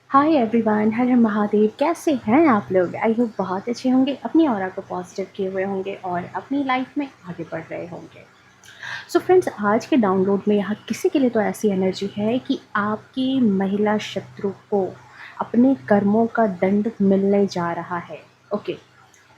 Hi everyone, हर हर महादेव। कैसे हैं आप लोग? आई होप बहुत अच्छे होंगे, अपनी ऑरा को पॉजिटिव किए हुए होंगे और अपनी लाइफ में आगे बढ़ रहे होंगे। सो फ्रेंड्स, आज के डाउनलोड में यहाँ किसी के लिए तो ऐसी एनर्जी है कि आपकी महिला शत्रु को अपने कर्मों का दंड मिलने जा रहा है। ओके,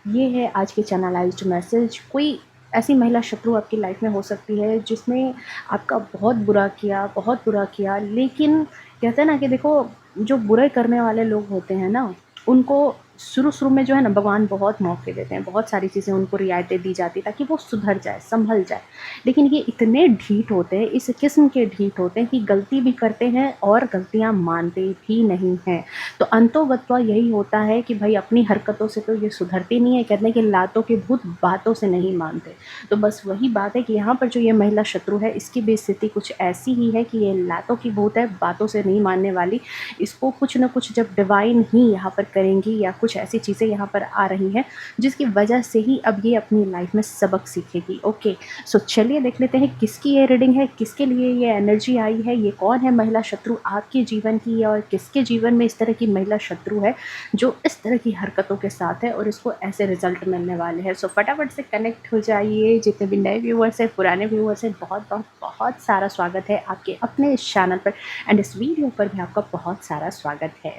ये है आज के चैनलाइज्ड मैसेज। कोई ऐसी महिला शत्रु आपकी लाइफ में हो सकती है जिसने आपका बहुत बुरा किया, लेकिन कहते हैं ना कि देखो, जो बुरे करने वाले लोग होते हैं ना, उनको शुरू में जो है ना, भगवान बहुत मौके देते हैं, बहुत सारी चीज़ें उनको रियायतें दी जाती ताकि वो सुधर जाए, संभल जाए। लेकिन ये इतने ढीठ होते हैं, इस किस्म के ढीठ होते हैं कि गलती भी करते हैं और गलतियाँ मानते भी नहीं हैं। तो अंतोगत्वा यही होता है कि भाई अपनी हरकतों से तो ये सुधरती नहीं है, कहने के लातों के भूत बातों से नहीं मानते। तो बस वही बात है कि यहाँ पर जो ये महिला शत्रु है, इसकी भी स्थिति कुछ ऐसी ही है कि ये लातों की भूत है, बातों से नहीं मानने वाली। इसको कुछ न कुछ जब डिवाइन ही यहाँ पर करेंगी या कुछ ऐसी चीज़ें यहाँ पर आ रही हैं जिसकी वजह से ही अब ये अपनी लाइफ में सबक सीखेगी। ओके, सो चलिए देख लेते हैं किसकी ये रीडिंग है, किसके लिए ये एनर्जी आई है, ये कौन है महिला शत्रु आपके जीवन की, और किसके जीवन में इस तरह की महिला शत्रु है जो इस तरह की हरकतों के साथ है और इसको ऐसे रिजल्ट मिलने वाले हैं। सो फटाफट से कनेक्ट हो जाइए। जितने भी नए व्यूअर्स हैं, पुराने व्यूअर्स हैं, बहुत बहुत बहुत सारा स्वागत है आपके अपने इस चैनल पर, एंड इस वीडियो पर भी आपका बहुत सारा स्वागत है।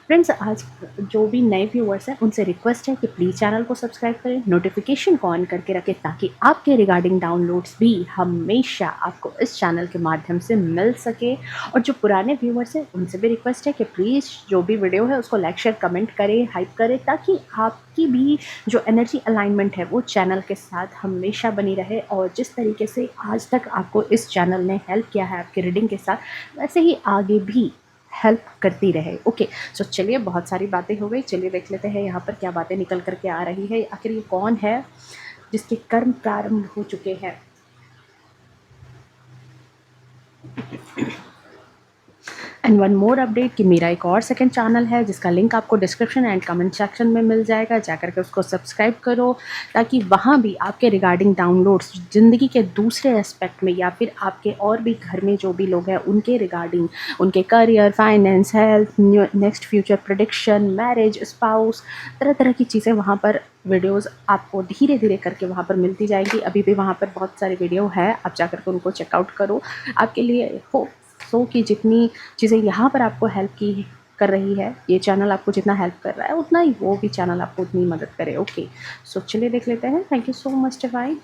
फ्रेंड्स, आज जो भी नए व्यूअर्स हैं उनसे रिक्वेस्ट है कि प्लीज़ चैनल को सब्सक्राइब करें, नोटिफिकेशन को ऑन करके रखें ताकि आपके रिगार्डिंग डाउनलोड्स भी हमेशा आपको इस चैनल के माध्यम से मिल सके। और जो पुराने व्यूअर्स हैं उनसे भी रिक्वेस्ट है कि प्लीज़ जो भी वीडियो है उसको लाइक शेयर कमेंट करें, हाइप करें, ताकि आपकी भी जो एनर्जी अलाइनमेंट है वो चैनल के साथ हमेशा बनी रहे। और जिस तरीके से आज तक आपको इस चैनल ने हेल्प किया है आपकी रीडिंग के साथ, वैसे ही आगे भी हेल्प करती रहे। ओके, सो चलिए, बहुत सारी बातें हो गई, चलिए देख लेते हैं यहाँ पर क्या बातें निकल करके आ रही है। आखिर ये कौन है जिसके कर्म प्रारंभ हो चुके हैं। एंड वन मोर अपडेट कि मेरा एक और सेकंड चैनल है जिसका लिंक आपको डिस्क्रिप्शन एंड कमेंट सेक्शन में मिल जाएगा, जाकर के उसको सब्सक्राइब करो ताकि वहाँ भी आपके रिगार्डिंग डाउनलोड्स ज़िंदगी के दूसरे एस्पेक्ट में या फिर आपके और भी घर में जो भी लोग हैं उनके रिगार्डिंग, उनके career, finance, health, next future prediction, marriage, spouse, तरह तरह की चीज़ें वहाँ पर वीडियोस आपको धीरे धीरे करके वहाँ पर मिलती जाएंगी। अभी भी वहाँ पर बहुत सारे वीडियो है, आप जाकर के उनको चेकआउट करो। आपके लिए हो सो कि जितनी चीज़ें यहाँ पर आपको हेल्प की कर रही है, ये चैनल आपको जितना हेल्प कर रहा है उतना ही वो भी चैनल आपको उतनी मदद करे। ओके, सो चलिए देख लेते हैं। Thank you so much divine.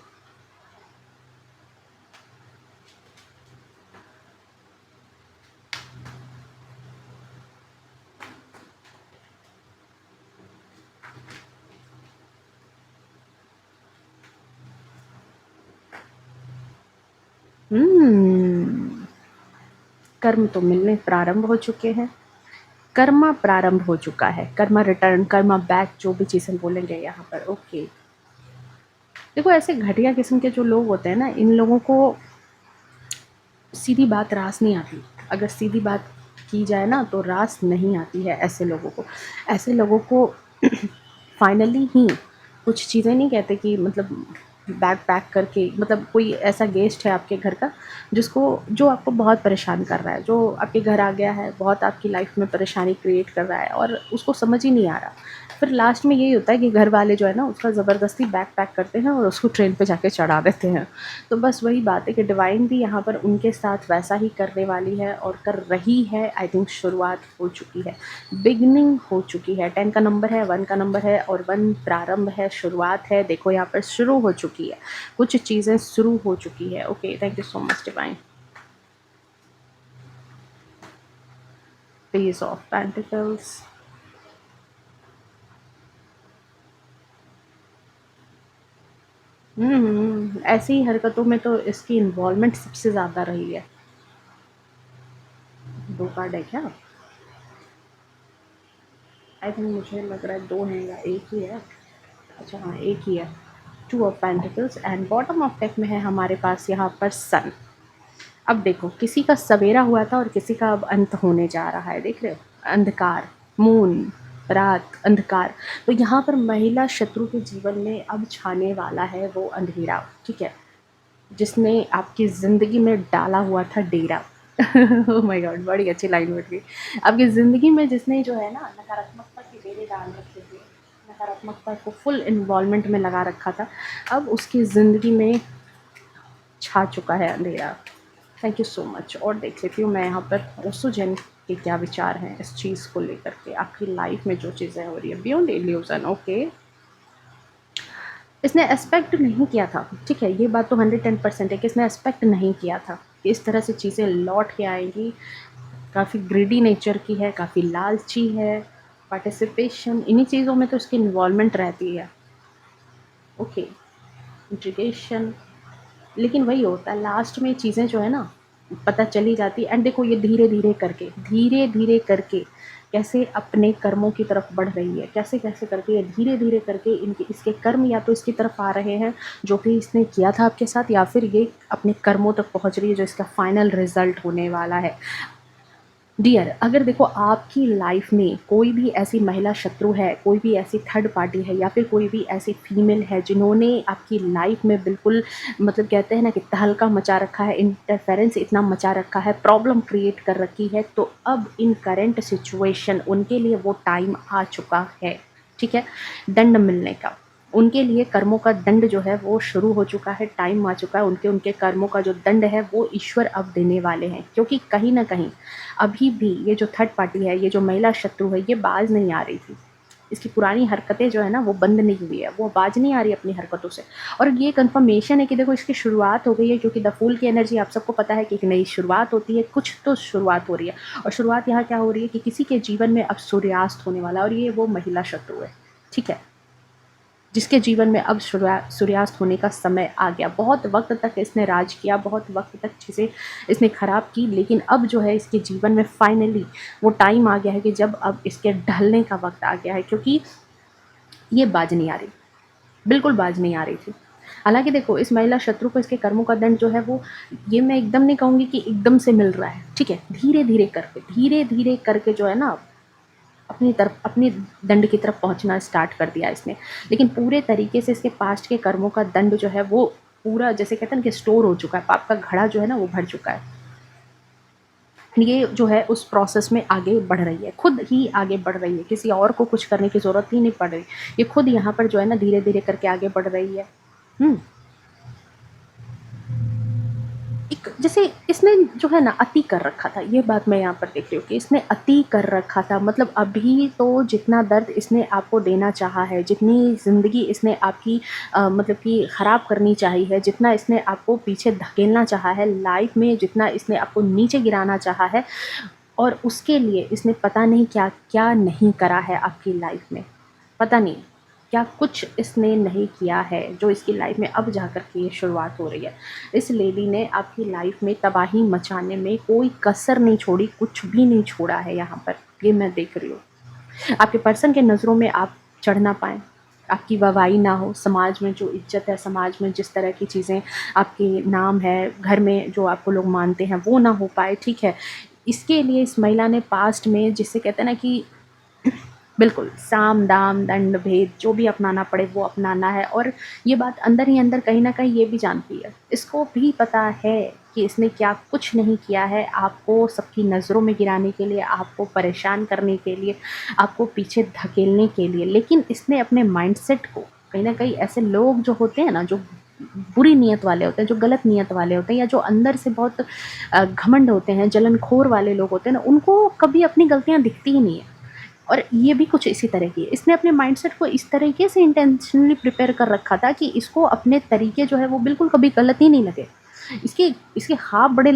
कर्म तो मिलने प्रारंभ हो चुके हैं, कर्मा प्रारंभ हो चुका है, कर्मा रिटर्न, कर्मा बैक, जो भी चीज़ें बोलेंगे यहाँ पर। ओके, देखो, ऐसे घटिया किस्म के जो लोग होते हैं ना, इन लोगों को सीधी बात रास नहीं आती। अगर सीधी बात की जाए ना तो रास नहीं आती है ऐसे लोगों को। ऐसे लोगों को फाइनली ही कुछ चीज़ें नहीं कहते कि मतलब बैग पैक करके, मतलब कोई ऐसा गेस्ट है आपके घर का जिसको जो आपको बहुत परेशान कर रहा है, जो आपके घर आ गया है, बहुत आपकी लाइफ में परेशानी क्रिएट कर रहा है और उसको समझ ही नहीं आ रहा। फिर लास्ट में यही होता है कि घर वाले जो है ना उसका ज़बरदस्ती बैग पैक करते हैं और उसको ट्रेन पे जाके चढ़ा देते हैं। तो बस वही बात है कि डिवाइन भी यहाँ पर उनके साथ वैसा ही करने वाली है और कर रही है। आई थिंक शुरुआत हो चुकी है, बिगनिंग हो चुकी है। 10 का नंबर है, 1 का नंबर है और 1 प्रारंभ है, शुरुआत है। देखो यहाँ पर शुरू हो चुकी है, कुछ चीज़ें शुरू हो चुकी है। Okay, thank you so much divine. Page of pentacles, ऐसी हरकतों में तो इसकी इन्वॉल्वमेंट सबसे ज़्यादा रही है। 2 कार्ड है क्या? आई थिंक मुझे लग रहा है 2 हैं या 1 ही है। अच्छा हाँ, 1 ही है। 2 of pentacles and bottom of deck में है हमारे पास यहाँ पर सन। अब देखो, किसी का सवेरा हुआ था और किसी का अब अंत होने जा रहा है। देख रहे हो, अंधकार, मून, रात, अंधकार। तो यहाँ पर महिला शत्रु के जीवन में अब छाने वाला है वो अंधेरा। ठीक है, जिसने आपकी ज़िंदगी में डाला हुआ था डेरा। Oh my God! बड़ी अच्छी लाइन बन गई। आपकी ज़िंदगी में जिसने जो है ना नकारात्मकता की बेड़े डाल रखे थे, नकारात्मकता को फुल इन्वॉल्वमेंट में लगा रखा था, अब उसकी ज़िंदगी में छा चुका है अंधेरा। Thank you so much. और देख लेती हूँ मैं यहाँ पर ओसो जैन के क्या विचार हैं इस चीज़ को लेकर के, आपकी लाइफ में जो चीज़ें हो रही है बियॉन्ड इल्यूज़न। ओके, इसने एक्सपेक्ट नहीं किया था, ठीक है, ये बात तो 110% है कि इसने एक्सपेक्ट नहीं किया था कि इस तरह से चीज़ें लौट के आएंगी। काफ़ी ग्रीडी नेचर की है, काफ़ी लालची है, पार्टिसिपेशन इन्हीं चीज़ों में तो इसकी इन्वॉल्वमेंट रहती है। ओके, इंट्रीगेशन, लेकिन वही होता है लास्ट में चीज़ें जो है ना पता चली जाती है। एंड देखो ये धीरे धीरे करके कैसे अपने कर्मों की तरफ बढ़ रही है, कैसे कैसे करके ये धीरे धीरे करके इनके इसके कर्म या तो इसकी तरफ आ रहे हैं जो कि इसने किया था आपके साथ, या फिर ये अपने कर्मों तक पहुंच रही है जो इसका फाइनल रिजल्ट होने वाला है। डियर, अगर देखो आपकी लाइफ में कोई भी ऐसी महिला शत्रु है, कोई भी ऐसी थर्ड पार्टी है, या फिर कोई भी ऐसी फीमेल है जिन्होंने आपकी लाइफ में बिल्कुल मतलब कहते हैं ना कि तहलका मचा रखा है, इंटरफेरेंस इतना मचा रखा है, प्रॉब्लम क्रिएट कर रखी है, तो अब इन करेंट सिचुएशन उनके लिए वो टाइम आ चुका है, ठीक है, दंड मिलने का। उनके लिए कर्मों का दंड जो है वो शुरू हो चुका है, टाइम आ चुका है, उनके उनके कर्मों का जो दंड है वो ईश्वर अब देने वाले हैं। क्योंकि कहीं ना कहीं अभी भी ये जो थर्ड पार्टी है, ये जो महिला शत्रु है, ये बाज नहीं आ रही थी। इसकी पुरानी हरकतें जो है ना वो बंद नहीं हुई है, वो बाज नहीं आ रही अपनी हरकतों से। और ये कंफर्मेशन है कि देखो इसकी शुरुआत हो गई है, क्योंकि द फूल की एनर्जी आप सबको पता है कि एक नई शुरुआत होती है, कुछ तो शुरुआत हो रही है। और शुरुआत यहाँ क्या हो रही है कि किसी के जीवन में अब सूर्यास्त होने वाला है, और ये वो महिला शत्रु है, ठीक है, जिसके जीवन में अब सूर्यास्त होने का समय आ गया। बहुत वक्त तक इसने राज किया, बहुत वक्त तक चीज़ें इसने ख़राब की, लेकिन अब जो है इसके जीवन में फाइनली वो टाइम आ गया है कि जब अब इसके ढलने का वक्त आ गया है। क्योंकि ये बाज नहीं आ रही, बिल्कुल बाज नहीं आ रही थी। हालांकि देखो इस महिला शत्रु को इसके कर्मों का दंड जो है वो, ये मैं एकदम नहीं कहूँगी कि एकदम से मिल रहा है, ठीक है, धीरे धीरे करके जो है ना अपनी तरफ, अपनी दंड की तरफ पहुंचना स्टार्ट कर दिया इसने। लेकिन पूरे तरीके से इसके पास्ट के कर्मों का दंड जो है वो पूरा, जैसे कहते हैं ना कि स्टोर हो चुका है, पाप का घड़ा जो है ना वो भर चुका है। ये जो है उस प्रोसेस में आगे बढ़ रही है, खुद ही आगे बढ़ रही है, किसी और को कुछ करने की ज़रूरत ही नहीं पड़ रही। ये खुद यहाँ पर जो है ना धीरे धीरे करके आगे बढ़ रही है। एक जैसे इसने जो है ना अति कर रखा था, ये बात मैं यहाँ पर देख रही हूँ कि इसने अति कर रखा था। मतलब अभी तो जितना दर्द इसने आपको देना चाहा है, जितनी ज़िंदगी इसने आपकी मतलब कि ख़राब करनी चाहिए है, जितना इसने आपको पीछे धकेलना चाहा है लाइफ में, जितना इसने आपको नीचे गिराना चाहा है, और उसके लिए इसने पता नहीं क्या क्या नहीं करा है आपकी लाइफ में। पता नहीं क्या कुछ इसने नहीं किया है जो इसकी लाइफ में अब जाकर के ये शुरुआत हो रही है। इस लेडी ने आपकी लाइफ में तबाही मचाने में कोई कसर नहीं छोड़ी, कुछ भी नहीं छोड़ा है यहाँ पर, ये मैं देख रही हूँ। आपके पर्सन के नज़रों में आप चढ़ ना पाएँ, आपकी वाहवाही ना हो, समाज में जो इज्जत है, समाज में जिस तरह की चीज़ें आपके नाम है, घर में जो आपको लोग मानते हैं वो ना हो पाए, ठीक है। इसके लिए इस महिला ने पास्ट में, जिसे कहते हैं ना कि बिल्कुल साम दाम दंड भेद जो भी अपनाना पड़े वो अपनाना है। और ये बात अंदर ही अंदर कहीं ना कहीं ये भी जानती है, इसको भी पता है कि इसने क्या कुछ नहीं किया है आपको सबकी नज़रों में गिराने के लिए, आपको परेशान करने के लिए, आपको पीछे धकेलने के लिए। लेकिन इसने अपने माइंडसेट को कहीं ना कहीं, ऐसे लोग जो होते हैं ना जो बुरी नीयत वाले होते हैं, जो गलत नीयत वाले होते हैं, या जो अंदर से बहुत घमंड होते हैं, जलनखोर वाले लोग होते हैं ना, उनको कभी अपनी गलतियाँ दिखती ही नहीं है। और ये भी कुछ इसी तरह की है। इसने अपने माइंडसेट को इस तरीके से इंटेंशनली प्रिपेयर कर रखा था कि इसको अपने तरीके जो है वो बिल्कुल कभी गलत ही नहीं लगे। इसके इसके ख्वाब बड़े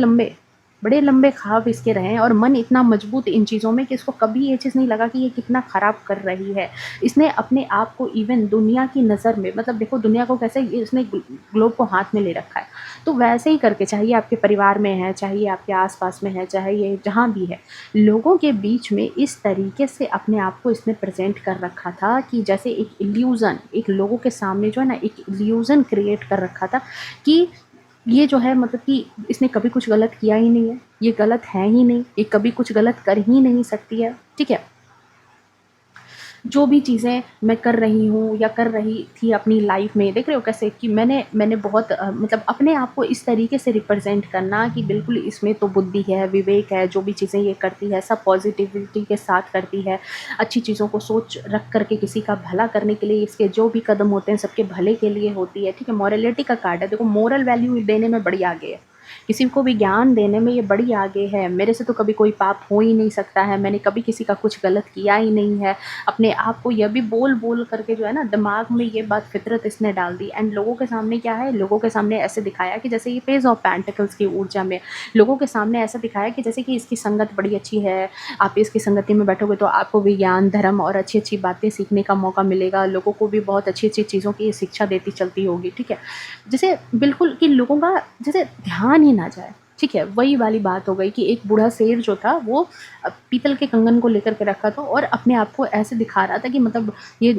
लंबे ख्वाब इसके रहे हैं, और मन इतना मजबूत इन चीज़ों में कि इसको कभी ये चीज़ नहीं लगा कि ये कितना ख़राब कर रही है। इसने अपने आप को इवन दुनिया की नज़र में, मतलब देखो दुनिया को कैसे इसने ग्लोब को हाथ में ले रखा है, तो वैसे ही करके, चाहे आपके परिवार में है, चाहे आपके आसपास में है, चाहे ये जहाँ भी है, लोगों के बीच में इस तरीके से अपने आप को इसने प्रेजेंट कर रखा था कि जैसे एक इल्यूज़न, एक लोगों के सामने जो है ना एक इल्यूज़न क्रिएट कर रखा था कि ये जो है मतलब कि इसने कभी कुछ गलत किया ही नहीं है, ये गलत है ही नहीं, ये कभी कुछ गलत कर ही नहीं सकती है, ठीक है। जो भी चीज़ें मैं कर रही हूँ या कर रही थी अपनी लाइफ में, देख रहे हो कैसे कि मैंने बहुत मतलब अपने आप को इस तरीके से रिप्रेजेंट करना कि बिल्कुल इसमें तो बुद्धि है, विवेक है, जो भी चीज़ें ये करती है सब पॉजिटिविटी के साथ करती है, अच्छी चीज़ों को सोच रख करके किसी का भला करने के लिए इसके जो भी कदम होते हैं सबके भले के लिए होती है, ठीक है। मॉरलिटी का कार्ड है, देखो मोरल वैल्यू देने में बड़ी आगे है, किसी को भी ज्ञान देने में ये बड़ी आगे है। मेरे से तो कभी कोई पाप हो ही नहीं सकता है, मैंने कभी किसी का कुछ गलत किया ही नहीं है। अपने आप को यह भी बोल बोल करके जो है ना दिमाग में ये बात फितरत इसने डाल दी, एंड लोगों के सामने क्या है, लोगों के सामने ऐसे दिखाया कि जैसे ये पेज ऑफ पेंटिकल्स की ऊर्जा में, लोगों के सामने ऐसा दिखाया कि जैसे कि इसकी संगत बड़ी अच्छी है, आप इसकी संगति में बैठोगे तो आपको भी ज्ञान धर्म और अच्छी अच्छी बातें सीखने का मौका मिलेगा, लोगों को भी बहुत अच्छी अच्छी चीज़ों की शिक्षा देती चलती होगी, ठीक है। जैसे बिल्कुल कि लोगों का जैसे ध्यान ही ना जाए, ठीक है। वही वाली बात हो गई कि एक बूढ़ा शेर जो था वो पीतल के कंगन को लेकर के रखा था और अपने आप को ऐसे दिखा रहा था कि मतलब ये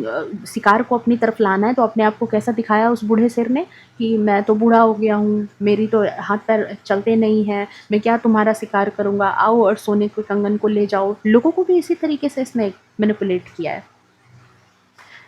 शिकार को अपनी तरफ लाना है, तो अपने आप को कैसा दिखाया उस बूढ़े शेर ने कि मैं तो बूढ़ा हो गया हूँ, मेरी तो हाथ पैर चलते नहीं हैं, मैं क्या तुम्हारा शिकार करूँगा, आओ और सोने के कंगन को ले जाओ। लोगों को भी इसी तरीके से इसने मैनिपुलेट किया है,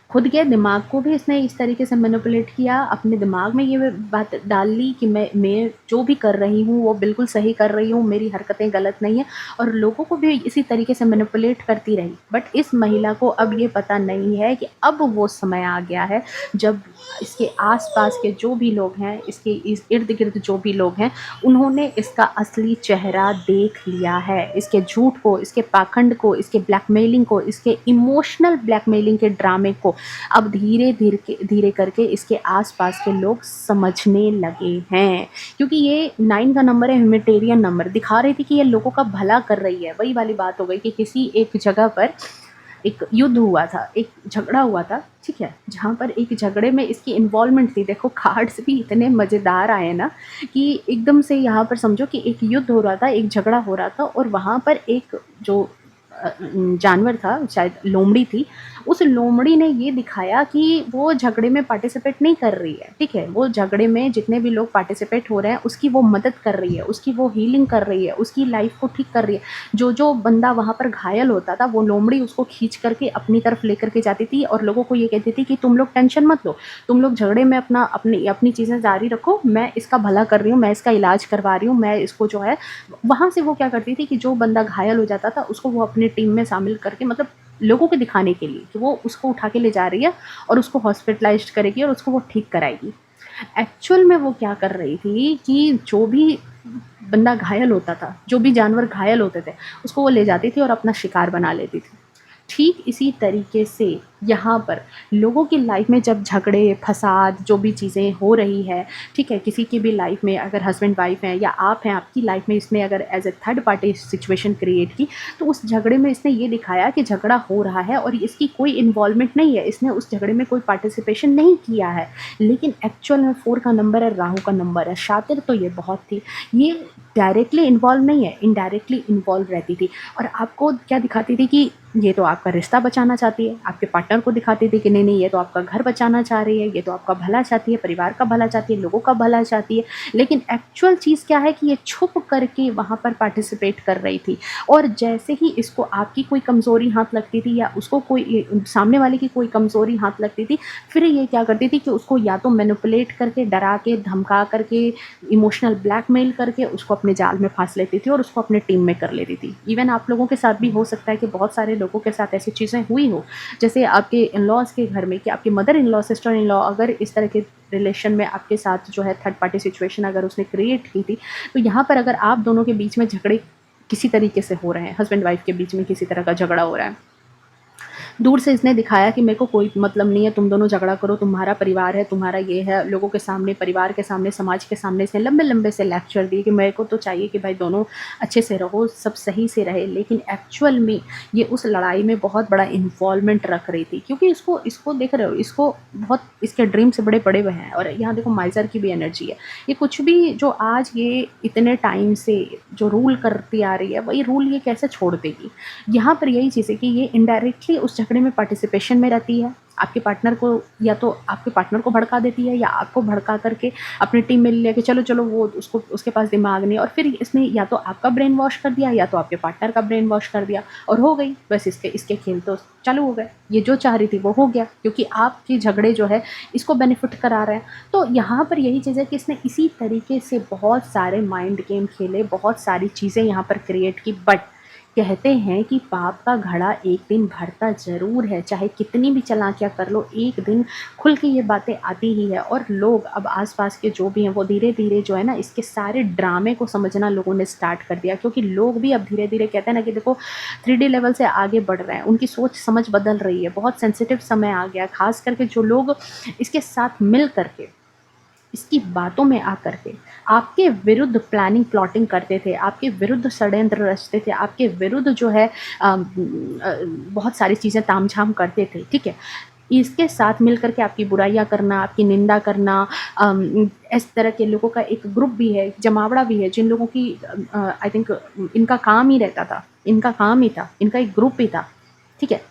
खुद के दिमाग को भी इसने इस तरीके से मैनिपुलेट किया, अपने दिमाग में ये बात डाल ली कि मैं जो भी कर रही हूँ वो बिल्कुल सही कर रही हूँ, मेरी हरकतें गलत नहीं है, और लोगों को भी इसी तरीके से मैनिपुलेट करती रही। बट इस महिला को अब ये पता नहीं है कि अब वो समय आ गया है जब इसके आसपास के जो भी लोग हैं, इसके इस इर्द गिर्द जो भी लोग हैं, उन्होंने इसका असली चेहरा देख लिया है, इसके झूठ को, इसके पाखंड को, इसके ब्लैकमेलिंग को, इसके इमोशनल ब्लैकमेलिंग के ड्रामे को अब धीरे धीरे धीरे करके इसके आसपास के लोग समझने लगे हैं। क्योंकि ये 9 का नंबर है, ह्यूमैनिटेरियन नंबर, दिखा रही थी कि ये लोगों का भला कर रही है। वही वाली बात हो गई कि किसी एक जगह पर एक युद्ध हुआ था, एक झगड़ा हुआ था, ठीक है, जहाँ पर एक झगड़े में इसकी इन्वॉल्वमेंट थी। देखो कार्ड्स भी इतने मज़ेदार आए ना कि एकदम से यहाँ पर समझो कि एक युद्ध हो रहा था, एक झगड़ा हो रहा था, और वहाँ पर एक जो जानवर था, शायद लोमड़ी थी, उस लोमड़ी ने ये दिखाया कि वो झगड़े में पार्टिसिपेट नहीं कर रही है, ठीक है। वो झगड़े में जितने भी लोग पार्टिसिपेट हो रहे हैं उसकी वो मदद कर रही है, उसकी वो हीलिंग कर रही है, उसकी लाइफ को ठीक कर रही है। जो जो बंदा वहाँ पर घायल होता था वो लोमड़ी उसको खींच करके अपनी तरफ लेकर के जाती थी और लोगों को ये कहती थी कि तुम लोग टेंशन मत लो, तुम लोग झगड़े में अपना अपनी अपनी चीज़ें जारी रखो, मैं इसका भला कर रही हूँ, मैं इसका इलाज करवा रही हूँ, मैं इसको जो है। वहाँ से वो क्या करती थी कि जो बंदा घायल हो जाता था उसको वो अपनी टीम में शामिल करके, मतलब लोगों को दिखाने के लिए कि वो उसको उठा के ले जा रही है और उसको हॉस्पिटलाइज्ड करेगी और उसको वो ठीक कराएगी। एक्चुअल में वो क्या कर रही थी कि जो भी बंदा घायल होता था, जो भी जानवर घायल होते थे, उसको वो ले जाती थी और अपना शिकार बना लेती थी। ठीक इसी तरीके से यहाँ पर लोगों की लाइफ में जब झगड़े फसाद जो भी चीज़ें हो रही है, ठीक है, किसी की भी लाइफ में अगर हस्बैंड वाइफ हैं या आप हैं, आपकी लाइफ में इसने अगर as a third party situation create की, तो उस झगड़े में इसने ये दिखाया कि झगड़ा हो रहा है और इसकी कोई इन्वॉल्वमेंट नहीं है, इसने उस झगड़े में कोई पार्टिसिपेशन नहीं किया है। लेकिन एक्चुअल में 4 का नंबर है, राहु का नंबर है, शातिर तो ये बहुत थी, ये डायरेक्टली इन्वॉल्व नहीं है, इनडायरेक्टली इन्वॉल्व रहती थी। और आपको क्या दिखाती थी कि ये तो आपका रिश्ता बचाना चाहती है, आपके पार्टनर को दिखाती थी कि नहीं नहीं ये तो आपका घर बचाना चाह रही है, ये तो आपका भला चाहती है, परिवार का भला चाहती है, लोगों का भला चाहती है। लेकिन एक्चुअल चीज़ क्या है कि ये छुप करके वहाँ पर पार्टिसिपेट कर रही थी, और जैसे ही इसको आपकी कोई कमज़ोरी हाथ लगती थी या उसको कोई सामने वाले की कोई कमज़ोरी हाथ लगती थी, फिर ये क्या करती थी कि उसको या तो मैनिपुलेट करके, डरा के, धमका करके, इमोशनल ब्लैकमेल करके उसको अपने जाल में फांस लेती थी और उसको अपने टीम में कर लेती थी। इवन आप लोगों के साथ भी हो सकता है कि बहुत सारे लोगों के साथ ऐसी चीज़ें हुई हो, जैसे आपके इन-लॉज़ के घर में कि आपकी mother in law, sister in law अगर इस तरह के रिलेशन में आपके साथ जो है थर्ड पार्टी सिचुएशन अगर उसने क्रिएट की थी, तो यहाँ पर अगर आप दोनों के बीच में झगड़े किसी तरीके से हो रहे हैं, हस्बैंड वाइफ के बीच में किसी तरह का झगड़ा हो रहा है, दूर से इसने दिखाया कि मेरे को कोई मतलब नहीं है, तुम दोनों झगड़ा करो, तुम्हारा परिवार है, तुम्हारा ये है, लोगों के सामने, परिवार के सामने, समाज के सामने इसने लंबे लंबे से लेक्चर दिए कि मेरे को तो चाहिए कि भाई दोनों अच्छे से रहो, सब सही से रहे। लेकिन एक्चुअल में ये उस लड़ाई में बहुत बड़ा इन्वॉल्वमेंट रख रही थी, क्योंकि इसको इसको देख रहे हो, इसको बहुत इसके ड्रीम से बड़े बड़े हुए हैं। और यहाँ देखो माइजर की भी एनर्जी है, ये कुछ भी जो आज ये इतने टाइम से जो रूल करती आ रही है वही रूल ये कैसे छोड़ देगी। यहाँ पर यही चीज़ है कि ये इनडायरेक्टली उस झगड़े में पार्टिसिपेशन में रहती है, आपके पार्टनर को, या तो आपके पार्टनर को भड़का देती है या आपको भड़का करके अपनी टीम में ले के चलो चलो, वो उसको उसके पास दिमाग नहीं, और फिर इसने या तो आपका ब्रेन वॉश कर दिया या तो आपके पार्टनर का ब्रेन वॉश कर दिया, और हो गई बस। इसके इसके खेल तो चालू हो गए। ये जो चाह रही थी वो हो गया, क्योंकि आपके झगड़े जो है इसको बेनिफिट करा रहे हैं। तो यहाँ पर यही चीज़ है कि इसने इसी तरीके से बहुत सारे माइंड गेम खेले, बहुत सारी चीज़ें यहाँ पर क्रिएट की। बट कहते हैं कि पाप का घड़ा एक दिन भरता ज़रूर है, चाहे कितनी भी चालाकियाँ कर लो, एक दिन खुल के ये बातें आती ही है। और लोग अब आसपास के जो भी हैं वो धीरे धीरे जो है ना, इसके सारे ड्रामे को समझना लोगों ने स्टार्ट कर दिया, क्योंकि लोग भी अब धीरे धीरे कहते हैं ना कि देखो 3D लेवल से आगे बढ़ रहे हैं, उनकी सोच समझ बदल रही है, बहुत सेंसिटिव समय आ गया। खास करके जो लोग इसके साथ मिल करके, इसकी बातों में आकर के आपके विरुद्ध प्लानिंग प्लॉटिंग करते थे, आपके विरुद्ध षड्यंत्र रचते थे, आपके विरुद्ध जो है बहुत सारी चीज़ें तामझाम करते थे, ठीक है। इसके साथ मिल करके आपकी बुराइयां करना, आपकी निंदा करना, इस तरह के लोगों का एक ग्रुप भी है, जमावड़ा भी है, जिन लोगों की आई थिंक इनका काम ही रहता था, इनका काम ही था, इनका एक ग्रुप ही था, ठीक है।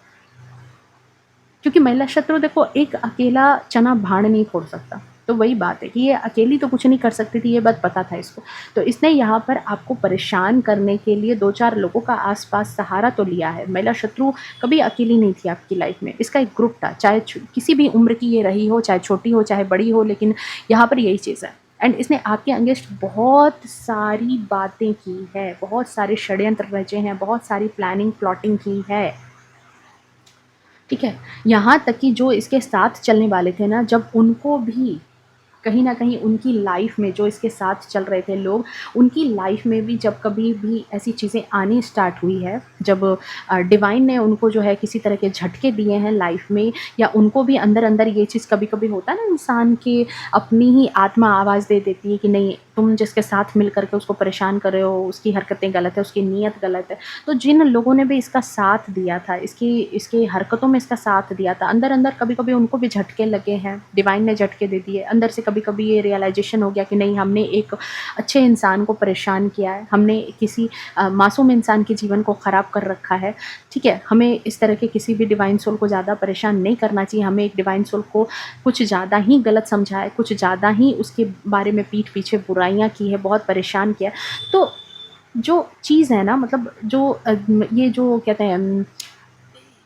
क्योंकि महिला शत्रु देखो, एक अकेला चना भाड़ नहीं फोड़ सकता। तो वही बात है कि ये अकेली तो कुछ नहीं कर सकती थी, ये बात पता था इसको। तो इसने यहाँ पर आपको परेशान करने के लिए 2-4 लोगों का आसपास सहारा तो लिया है। महिला शत्रु कभी अकेली नहीं थी आपकी लाइफ में, इसका एक ग्रुप था, चाहे किसी भी उम्र की ये रही हो, चाहे छोटी हो चाहे बड़ी हो, लेकिन यहाँ पर यही चीज़ है। एंड इसने आपके अगेंस्ट बहुत सारी बातें की है, बहुत सारे षड्यंत्र रचे हैं, बहुत सारी प्लानिंग प्लॉटिंग की है, ठीक है। यहाँ तक कि जो इसके साथ चलने वाले थे ना, जब उनको भी कहीं न कहीं उनकी लाइफ में, जो इसके साथ चल रहे थे लोग, उनकी लाइफ में भी जब कभी भी ऐसी चीज़ें आनी स्टार्ट हुई है, जब डिवाइन ने उनको जो है किसी तरह के झटके दिए हैं लाइफ में, या उनको भी अंदर-अंदर ये चीज़ कभी-कभी होता है ना, इंसान की अपनी ही आत्मा आवाज़ दे देती है कि नहीं, तुम जिसके साथ मिल कर के उसको परेशान कर रहे हो, उसकी हरकतें गलत है, उसकी नीयत गलत है। तो जिन लोगों ने भी इसका साथ दिया था, इसकी हरकतों में इसका साथ दिया था, अंदर-अंदर कभी-कभी उनको भी झटके लगे हैं, डिवाइन ने झटके दे दिए। अंदर से कभी-कभी ये रियलाइज़ेशन हो गया कि नहीं, हमने एक अच्छे इंसान को परेशान किया है, हमने किसी मासूम इंसान के जीवन को ख़राब कर रखा है, ठीक है। हमें इस तरह के किसी भी डिवाइन सोल को ज़्यादा परेशान नहीं करना चाहिए। हमें एक डिवाइन सोल को कुछ ज़्यादा ही गलत समझा है, कुछ ज़्यादा ही उसके बारे में पीठ पीछे बुराइयाँ की है, बहुत परेशान किया है। तो जो चीज़ है ना, मतलब जो ये जो कहते हैं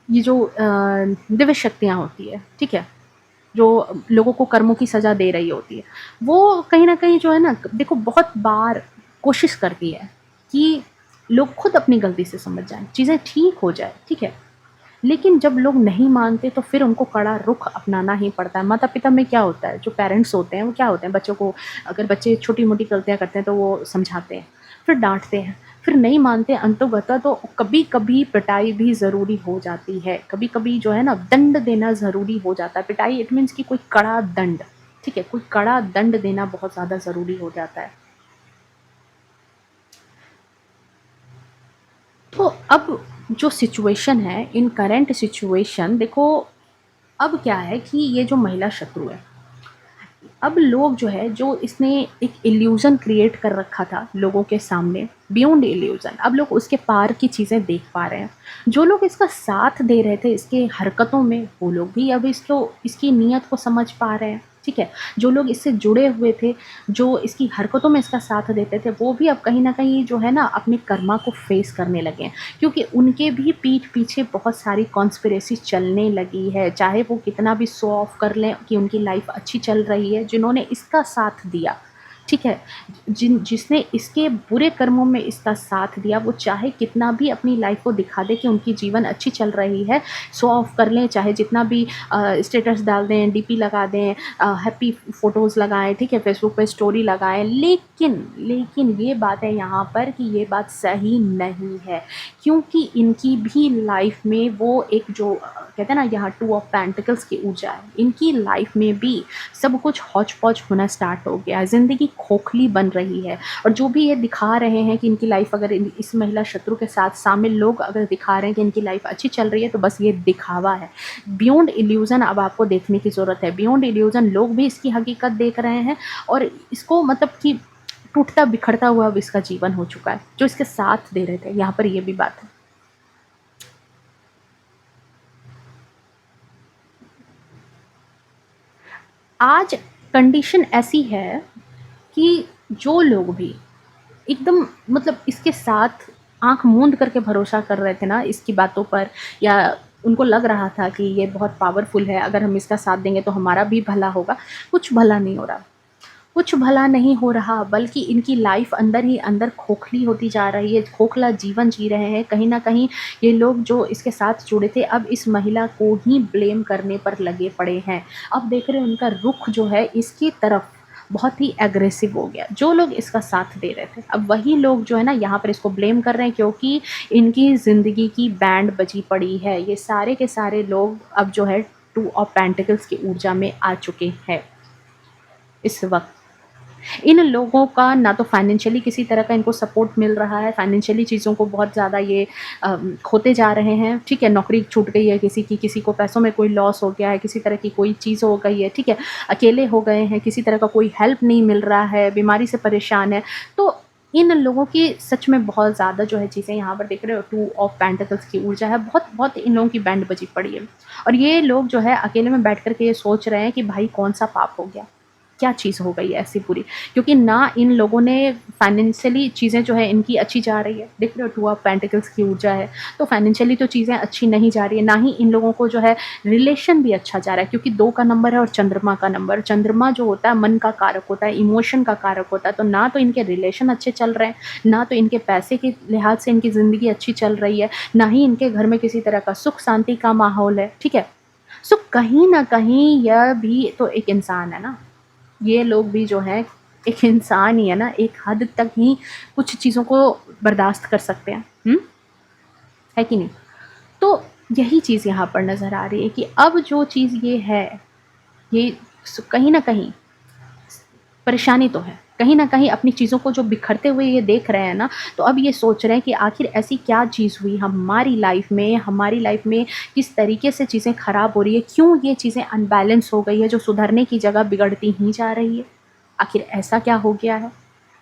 ये जो दिव्य शक्तियाँ होती है, ठीक है, जो लोगों को कर्मों की सज़ा दे रही होती है, वो कहीं न कहीं जो है ना, देखो बहुत बार कोशिश करती है कि लोग खुद अपनी गलती से समझ जाएँ, चीज़ें ठीक हो जाएँ, ठीक है। लेकिन जब लोग नहीं मानते तो फिर उनको कड़ा रुख अपनाना ही पड़ता है। माता-पिता में क्या होता है, जो पेरेंट्स होते हैं वो क्या होते हैं, बच्चों को अगर बच्चे छोटी-मोटी गलतियाँ करते हैं तो वो समझाते हैं, फिर डाँटते हैं, फिर नहीं मानते अंतोगत्वा तो कभी-कभी पिटाई भी ज़रूरी हो जाती है। कभी-कभी जो है ना, दंड देना ज़रूरी हो जाता है। पिटाई इट मीन्स कि कोई कड़ा दंड, ठीक है, कोई कड़ा दंड देना बहुत ज़्यादा ज़रूरी हो जाता है। तो अब जो सिचुएशन है, इन करंट सिचुएशन देखो, अब क्या है कि ये जो महिला शत्रु है, अब लोग जो है, जो इसने एक इल्यूज़न क्रिएट कर रखा था लोगों के सामने, बियॉन्ड इल्यूज़न, अब लोग उसके पार की चीज़ें देख पा रहे हैं। जो लोग इसका साथ दे रहे थे इसके हरकतों में, वो लोग भी अब इसको, इसकी नीयत को समझ पा रहे हैं, ठीक है। जो लोग इससे जुड़े हुए थे, जो इसकी हरकतों में इसका साथ देते थे, वो भी अब कहीं न कहीं जो है ना, अपने कर्मा को फेस करने लगे हैं, क्योंकि उनके भी पीठ पीछे बहुत सारी कॉन्स्पिरेसी चलने लगी है। चाहे वो कितना भी शो ऑफ कर लें कि उनकी लाइफ अच्छी चल रही है, जिन्होंने इसका साथ दिया, ठीक है, जिसने इसके बुरे कर्मों में इसका साथ दिया, वो चाहे कितना भी अपनी लाइफ को दिखा दे कि उनकी जीवन अच्छी चल रही है, शो ऑफ कर लें, चाहे जितना भी स्टेटस डाल दें, डीपी लगा दें, हैप्पी फ़ोटोज़ लगाएँ, ठीक है, फेसबुक पे स्टोरी लगाएँ, लेकिन ये बात है यहाँ पर कि ये बात सही नहीं है, क्योंकि इनकी भी लाइफ में वो एक जो कहते हैं ना, यहाँ 2 ऑफ पेंटिकल्स की ऊर्जा है, इनकी लाइफ में भी सब कुछ हौच-पौच होना स्टार्ट हो गया है, ज़िंदगी खोखली बन रही है। और जो भी ये दिखा रहे हैं कि इनकी लाइफ, अगर इस महिला शत्रु के साथ शामिल लोग अगर दिखा रहे हैं कि इनकी लाइफ अच्छी चल रही है, तो बस ये दिखावा है। बियॉन्ड इल्यूज़न अब आपको देखने की ज़रूरत है। बियॉन्ड इल्यूज़न लोग भी इसकी हकीकत देख रहे हैं, और इसको मतलब कि टूटता बिखरता हुआ अब इसका जीवन हो चुका है, जो इसके साथ दे रहे थे। यहाँ पर ये भी बात है। आज कंडीशन ऐसी है कि जो लोग भी एकदम मतलब इसके साथ आँख मूंद करके भरोसा कर रहे थे ना इसकी बातों पर, या उनको लग रहा था कि ये बहुत पावरफुल है, अगर हम इसका साथ देंगे तो हमारा भी भला होगा, कुछ भला नहीं हो रहा। कुछ भला नहीं हो रहा, बल्कि इनकी लाइफ अंदर ही अंदर खोखली होती जा रही है, खोखला जीवन जी रहे हैं। कहीं न कहीं ये लोग जो इसके साथ जुड़े थे, अब इस महिला को ही ब्लेम करने पर लगे पड़े हैं। अब देख रहे हैं उनका रुख जो है इसकी तरफ बहुत ही एग्रेसिव हो गया। जो लोग इसका साथ दे रहे थे, अब वही लोग जो है ना यहाँ पर इसको ब्लेम कर रहे हैं, क्योंकि इनकी ज़िंदगी की बैंड बजी पड़ी है। ये सारे के सारे लोग अब जो है टू ऑफ पेंटिकल्स की ऊर्जा में आ चुके हैं इस वक़्त। इन लोगों का ना तो फाइनेंशियली किसी तरह का इनको सपोर्ट मिल रहा है, फाइनेंशियली चीज़ों को बहुत ज़्यादा ये खोते जा रहे हैं, ठीक है? नौकरी छूट गई है किसी की, किसी को पैसों में कोई लॉस हो गया है, किसी तरह की कोई चीज़ हो गई है, ठीक है? अकेले हो गए हैं, किसी तरह का कोई हेल्प नहीं मिल रहा है, बीमारी से परेशान है। तो इन लोगों की सच में बहुत ज़्यादा जो है चीज़ें यहाँ पर देख रहे हो, टू ऑफ पेंटिकल्स की ऊर्जा है, बहुत बहुत इन लोगों की बैंड बजी पड़ी है। और ये लोग जो है अकेले में बैठ कर के ये सोच रहे हैं कि भाई कौन-सा पाप हो गया? क्या चीज़ हो गई है ऐसी बुरी? क्योंकि ना इन लोगों ने फाइनेंशियली चीज़ें जो है इनकी अच्छी जा रही है, देख रहे हो टू ऑफ पेंटिकल्स की ऊर्जा है, तो फाइनेंशियली तो चीज़ें अच्छी नहीं जा रही है, ना ही इन लोगों को जो है रिलेशन भी अच्छा जा रहा है, क्योंकि 2 का नंबर है और चंद्रमा का नंबर। चंद्रमा जो होता है मन का कारक होता है, इमोशन का कारक होता है, तो ना तो इनके रिलेशन अच्छे चल रहे हैं, ना तो इनके पैसे के लिहाज से इनकी ज़िंदगी अच्छी चल रही है, ना ही इनके घर में किसी तरह का सुख शांति का माहौल है, ठीक है? सो कहीं न कहीं यह भी तो एक इंसान है ना। ये लोग भी जो हैं एक इंसान ही है ना, एक हद तक ही कुछ चीज़ों को बर्दाश्त कर सकते हैं, है कि नहीं? तो यही चीज़ यहाँ पर नज़र आ रही है कि अब जो चीज़ ये है, ये कहीं न कहीं परेशानी तो है। कहीं न कहीं अपनी चीज़ों को जो बिखरते हुए ये देख रहे हैं ना, तो अब ये सोच रहे हैं कि आखिर ऐसी क्या चीज़ हुई हमारी लाइफ़ में किस तरीके से चीज़ें ख़राब हो रही है? क्यों ये चीज़ें अनबैलेंस हो गई है, जो सुधरने की जगह बिगड़ती ही जा रही है? आखिर ऐसा क्या हो गया है?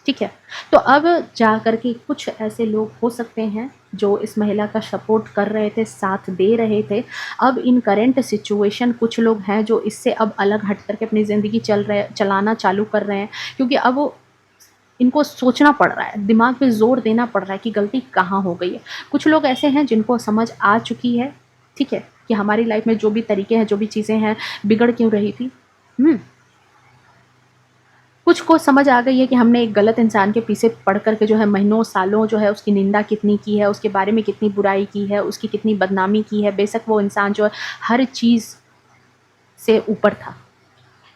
ठीक है? तो अब जा कर के कुछ ऐसे लोग हो सकते हैं जो इस महिला का सपोर्ट कर रहे थे, साथ दे रहे थे। अब इन करंट सिचुएशन कुछ लोग हैं जो इससे अब अलग हट कर के अपनी ज़िंदगी चलाना चालू कर रहे हैं, क्योंकि अब वो इनको सोचना पड़ रहा है, दिमाग पे ज़ोर देना पड़ रहा है कि गलती कहाँ हो गई है। कुछ लोग ऐसे हैं जिनको समझ आ चुकी है, ठीक है? कि हमारी लाइफ़ में जो भी तरीके हैं, जो भी चीज़ें हैं, बिगड़ क्यों रही थी। हुँ? कुछ को समझ आ गई है कि हमने एक गलत इंसान के पीछे पड़ कर के जो है महीनों सालों जो है उसकी निंदा कितनी की है, उसके बारे में कितनी बुराई की है, उसकी कितनी बदनामी की है। बेशक वो इंसान जो है हर चीज़ से ऊपर था।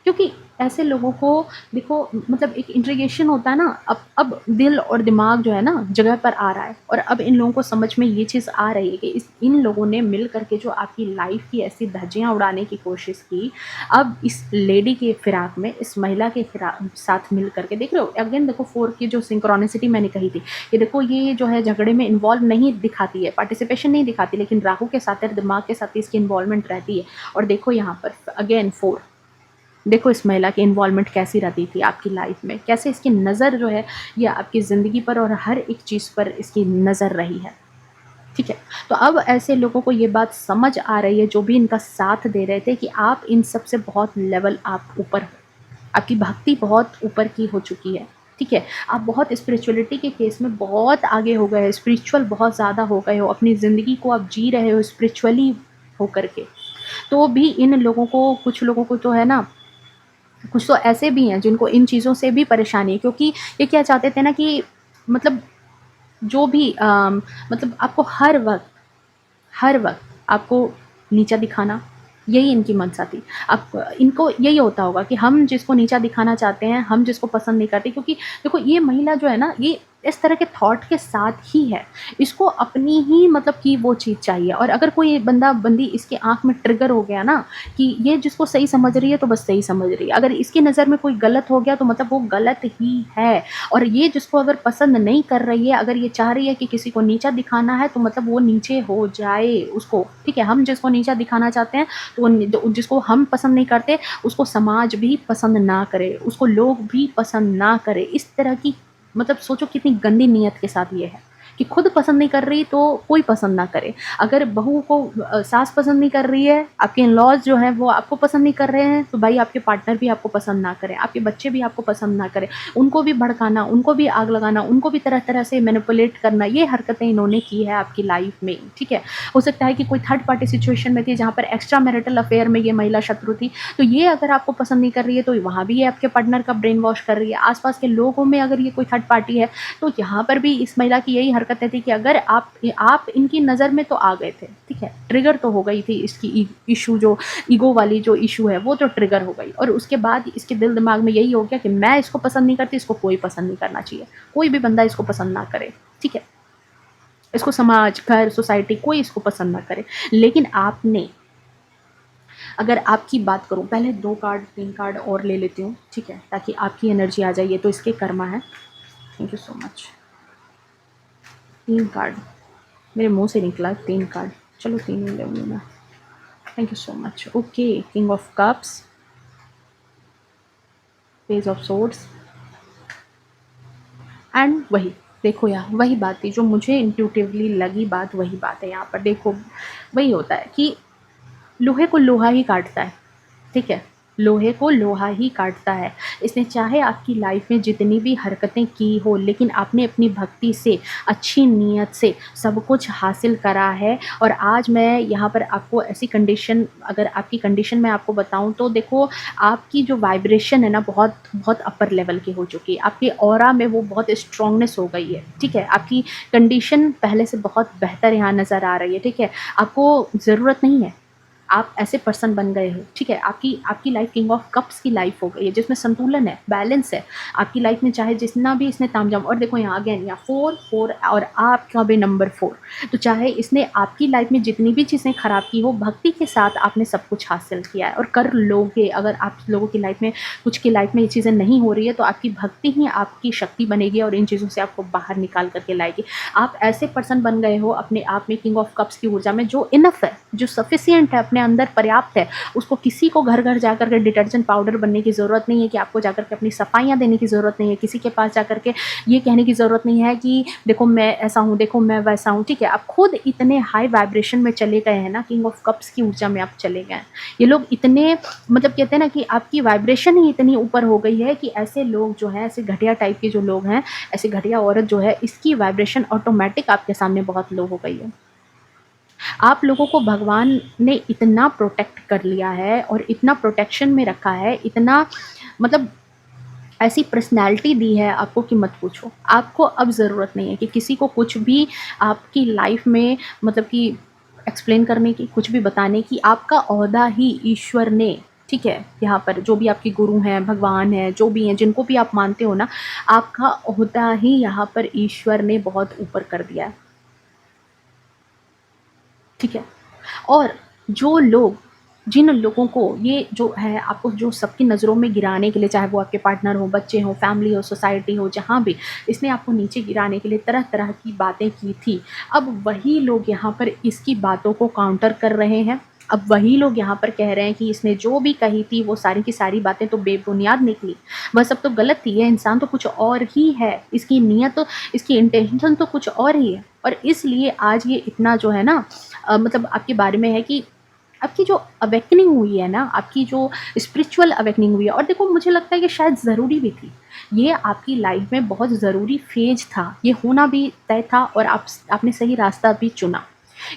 क्योंकि ऐसे लोगों को देखो, मतलब एक इंट्रिगेशन होता है ना, अब दिल और दिमाग जो है ना जगह पर आ रहा है, और अब इन लोगों को समझ में ये चीज़ आ रही है कि इन लोगों ने मिल करके जो आपकी लाइफ की ऐसी धज्जियाँ उड़ाने की कोशिश की, अब इस लेडी के फिराक में, इस महिला के फिराक साथ मिल करके देख रहे हो अगेन, देखो 4 की जो सिंक्रोनिसिटी मैंने कही थी, ये देखो ये जो है झगड़े में इन्वॉल्व नहीं दिखाती है, पार्टिसिपेशन नहीं दिखाती, लेकिन राहु के साथ है, दिमाग के साथ इसकी इन्वॉल्वमेंट रहती है। और देखो यहाँ पर अगेन 4, देखो इस महिला की इन्वॉल्वमेंट कैसी रहती थी आपकी लाइफ में, कैसे इसकी नज़र जो है ये आपकी ज़िंदगी पर और हर एक चीज़ पर इसकी नज़र रही है, ठीक है? तो अब ऐसे लोगों को ये बात समझ आ रही है, जो भी इनका साथ दे रहे थे, कि आप इन सब से बहुत लेवल आप ऊपर हो, आपकी भक्ति बहुत ऊपर की हो चुकी है, ठीक है? आप बहुत स्पिरिचुअलिटी के केस में बहुत आगे हो गए, स्पिरिचुअल बहुत ज़्यादा हो गए हो, अपनी ज़िंदगी को आप जी रहे हो स्पिरिचुअली होकर के। तो भी इन लोगों को, कुछ लोगों को तो है ना, कुछ तो ऐसे भी हैं जिनको इन चीज़ों से भी परेशानी है, क्योंकि ये क्या चाहते थे ना कि मतलब जो भी मतलब आपको हर वक़्त आपको नीचा दिखाना, यही इनकी मंशा थी। अब इनको यही होता होगा कि हम जिसको नीचा दिखाना चाहते हैं, हम जिसको पसंद नहीं करते, क्योंकि देखो ये महिला जो है ना, ये इस तरह के थॉट के साथ ही है। इसको अपनी ही मतलब कि वो चीज़ चाहिए, और अगर कोई बंदी इसकी आँख में ट्रिगर हो गया ना कि ये जिसको सही समझ रही है तो बस सही समझ रही है। अगर इसकी नज़र में कोई गलत हो गया तो मतलब वो गलत ही है। और ये जिसको अगर पसंद नहीं कर रही है, अगर ये चाह रही है कि किसी को नीचा दिखाना है, तो मतलब वो नीचे हो जाए उसको, ठीक है? हम जिसको नीचा दिखाना चाहते हैं, तो वो जिसको हम पसंद नहीं करते, उसको समाज भी पसंद ना करे, उसको लोग भी पसंद ना करें। इस तरह की मतलब सोचो कितनी गंदी नीयत के साथ ये है। कि खुद पसंद नहीं कर रही तो कोई पसंद ना करे। अगर बहू को सास पसंद नहीं कर रही है, आपके इन-लॉज़ जो हैं वो आपको पसंद नहीं कर रहे हैं, तो भाई आपके पार्टनर भी आपको पसंद ना करें, आपके बच्चे भी आपको पसंद ना करें। उनको भी भड़काना, उनको भी आग लगाना, उनको भी तरह-तरह से मैनिपुलेट करना, ये हरकतें इन्होंने की है आपकी लाइफ़ में, ठीक है? हो सकता है कि कोई थर्ड पार्टी सिचुएशन में थी जहाँ पर एक्स्ट्रा मैरिटल अफेयर में ये महिला शत्रु थी, तो ये अगर आपको पसंद नहीं कर रही है तो वहाँ भी ये आपके पार्टनर का ब्रेन वॉश कर रही है। आस-पास के लोगों में अगर ये कोई थर्ड पार्टी है, तो यहाँ पर भी इस महिला की यही हरकतें थी कि अगर आप इनकी नज़र में तो आ गए थे, ठीक है? ट्रिगर तो हो गई थी इसकी इश्यू जो ईगो वाली जो इश्यू है वो तो ट्रिगर हो गई, और उसके बाद इसके दिल दिमाग में यही हो गया कि मैं इसको पसंद नहीं करती, इसको कोई पसंद नहीं करना चाहिए। कोई भी बंदा इसको पसंद ना करे, ठीक है? इसको समाज, घर, सोसाइटी कोई इसको पसंद ना करे। लेकिन आपने, अगर आपकी बात करूँ, पहले 2 कार्ड 3 कार्ड और ले लेती हूँ, ठीक है? ताकि आपकी एनर्जी आ जाए, ये तो इसके कर्मा है। Thank you so much. 3 card मेरे मुँह से निकला, 3 कार्ड, चलो 3 ही लूँगी मैं। Thank you so much. Okay, king of cups, page of swords and वही देखो यार, वही बात थी जो मुझे इंट्यूटिवली लगी बात, वही बात है यहाँ पर। देखो, वही होता है कि लोहे को लोहा ही काटता है, ठीक है? लोहे को लोहा ही काटता है। इसने चाहे आपकी लाइफ में जितनी भी हरकतें की हो, लेकिन आपने अपनी भक्ति से, अच्छी नीयत से सब कुछ हासिल करा है। और आज मैं यहाँ पर आपको ऐसी कंडीशन, अगर आपकी कंडीशन मैं आपको बताऊँ तो देखो, आपकी जो वाइब्रेशन है ना बहुत बहुत अपर लेवल की हो चुकी है। आपके ऑरा में वो बहुत स्ट्रांगनेस हो गई है, ठीक है? आपकी कंडीशन पहले से बहुत बेहतर यहाँ नज़र आ रही है, ठीक है? आपको ज़रूरत नहीं है, आप ऐसे पर्सन बन गए हो, ठीक है? आपकी आपकी लाइफ किंग ऑफ कप्स की लाइफ हो गई है, जिसमें संतुलन है, बैलेंस है आपकी लाइफ में। चाहे जितना भी इसने तामझाम, और देखो यहाँ अगेन यहाँ 4 और आपका भी नंबर 4, तो चाहे इसने आपकी लाइफ में जितनी भी चीज़ें खराब की हो, भक्ति के साथ आपने सब कुछ हासिल किया है और कर लोगे। अगर आप लोगों की लाइफ में, कुछ की लाइफ में ये चीज़ें नहीं हो रही है, तो आपकी भक्ति ही आपकी शक्ति बनेगी और इन चीज़ों से आपको बाहर निकाल करके लाएगी। आप ऐसे पर्सन बन गए हो अपने आप में, किंग ऑफ कप्स की ऊर्जा में, जो इनफ है, जो सफिशिएंट है, अपने अंदर पर्याप्त है। उसको किसी को घर घर जाकर के डिटर्जेंट पाउडर बनने की ज़रूरत नहीं है, कि आपको जाकर के अपनी सफाइयाँ देने की ज़रूरत नहीं है, किसी के पास जाकर के ये कहने की ज़रूरत नहीं है कि देखो मैं ऐसा हूँ, देखो मैं वैसा हूँ, ठीक है? आप खुद इतने हाई वाइब्रेशन में चले गए हैं ना, किंग ऑफ कप्स की ऊर्जा में आप चले गए हैं। ये लोग इतने, मतलब कहते हैं ना कि आपकी वाइब्रेशन ही इतनी ऊपर हो गई है कि ऐसे लोग जो हैं, ऐसे घटिया टाइप के जो लोग हैं, ऐसी घटिया औरत जो है, इसकी वाइब्रेशन ऑटोमेटिक आपके सामने बहुत लो हो गई है। आप लोगों को भगवान ने इतना प्रोटेक्ट कर लिया है और इतना प्रोटेक्शन में रखा है, इतना, मतलब ऐसी पर्सनैलिटी दी है आपको कि मत पूछो। आपको अब ज़रूरत नहीं है कि किसी को कुछ भी आपकी लाइफ में, मतलब कि एक्सप्लेन करने की, कुछ भी बताने की। आपका ओहदा ही ईश्वर ने, ठीक है, यहाँ पर जो भी आपके गुरु हैं, भगवान हैं, जो भी हैं, जिनको भी आप मानते हो ना, आपका ओहदा ही यहाँ पर ईश्वर ने बहुत ऊपर कर दिया है, ठीक है? और जो लोग, जिन लोगों को ये जो है, आपको जो सबकी नज़रों में गिराने के लिए, चाहे वो आपके पार्टनर हो, बच्चे हों, फैमिली हो, सोसाइटी हो, जहाँ भी इसने आपको नीचे गिराने के लिए तरह तरह की बातें की थी, अब वही लोग यहाँ पर इसकी बातों को काउंटर कर रहे हैं। अब वही लोग यहाँ पर कह रहे हैं कि इसने जो भी कही थी वो सारी की सारी बातें तो बेबुनियाद निकली, वह सब तो गलत थी, ये इंसान तो कुछ और ही है, इसकी नीयत तो, इसकी इंटेंशन तो कुछ और ही है। और इसलिए आज ये इतना जो है ना, मतलब आपके बारे में है कि आपकी जो अवेकनिंग हुई है ना, आपकी जो स्पिरिचुअल अवेकनिंग हुई है, और देखो मुझे लगता है कि शायद ज़रूरी भी थी, ये आपकी लाइफ में बहुत ज़रूरी फेज था, ये होना भी तय था, और आपने सही रास्ता भी चुना।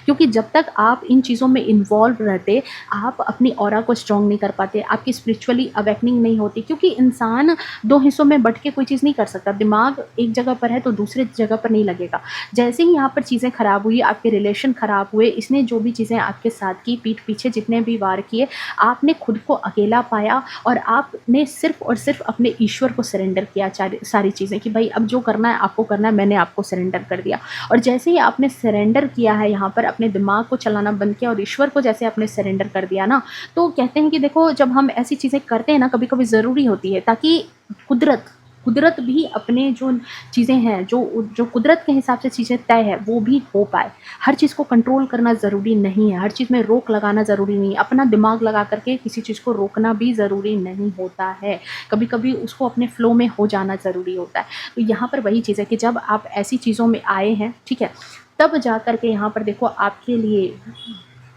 क्योंकि जब तक आप इन चीज़ों में इन्वॉल्व रहते, आप अपनी ऑरा को स्ट्रॉन्ग नहीं कर पाते, आपकी स्पिरिचुअली अवेकनिंग नहीं होती, क्योंकि इंसान दो हिस्सों में बँट के कोई चीज़ नहीं कर सकता। दिमाग एक जगह पर है तो दूसरे जगह पर नहीं लगेगा। जैसे ही यहाँ पर चीज़ें ख़राब हुई, आपके रिलेशन ख़राब हुए, इसने जो भी चीज़ें आपके साथ की, पीठ पीछे जितने भी वार किए, आपने खुद को अकेला पाया और आपने सिर्फ़ और सिर्फ अपने ईश्वर को सरेंडर किया सारी चीज़ें, कि भाई अब जो करना है आपको करना है, मैंने आपको सरेंडर कर दिया। और जैसे ही आपने सरेंडर किया है, यहाँ पर अपने दिमाग को चलाना बंद किया और ईश्वर को जैसे आपने सरेंडर कर दिया ना, तो कहते हैं कि देखो जब हम ऐसी चीज़ें करते हैं ना, कभी कभी ज़रूरी होती है, ताकि कुदरत कुदरत भी अपने जो चीज़ें हैं, जो कुदरत के हिसाब से चीज़ें तय है, वो भी हो पाए। हर चीज़ को कंट्रोल करना ज़रूरी नहीं है, हर चीज़ में रोक लगाना ज़रूरी नहीं है, अपना दिमाग लगा करके किसी चीज़ को रोकना भी ज़रूरी नहीं होता है। कभी-कभी उसको अपने फ़्लो में हो जाना ज़रूरी होता है। तो यहाँ पर वही चीज़ है कि जब आप ऐसी चीज़ों में आए हैं, ठीक है? तब जा कर के यहाँ पर देखो आपके लिए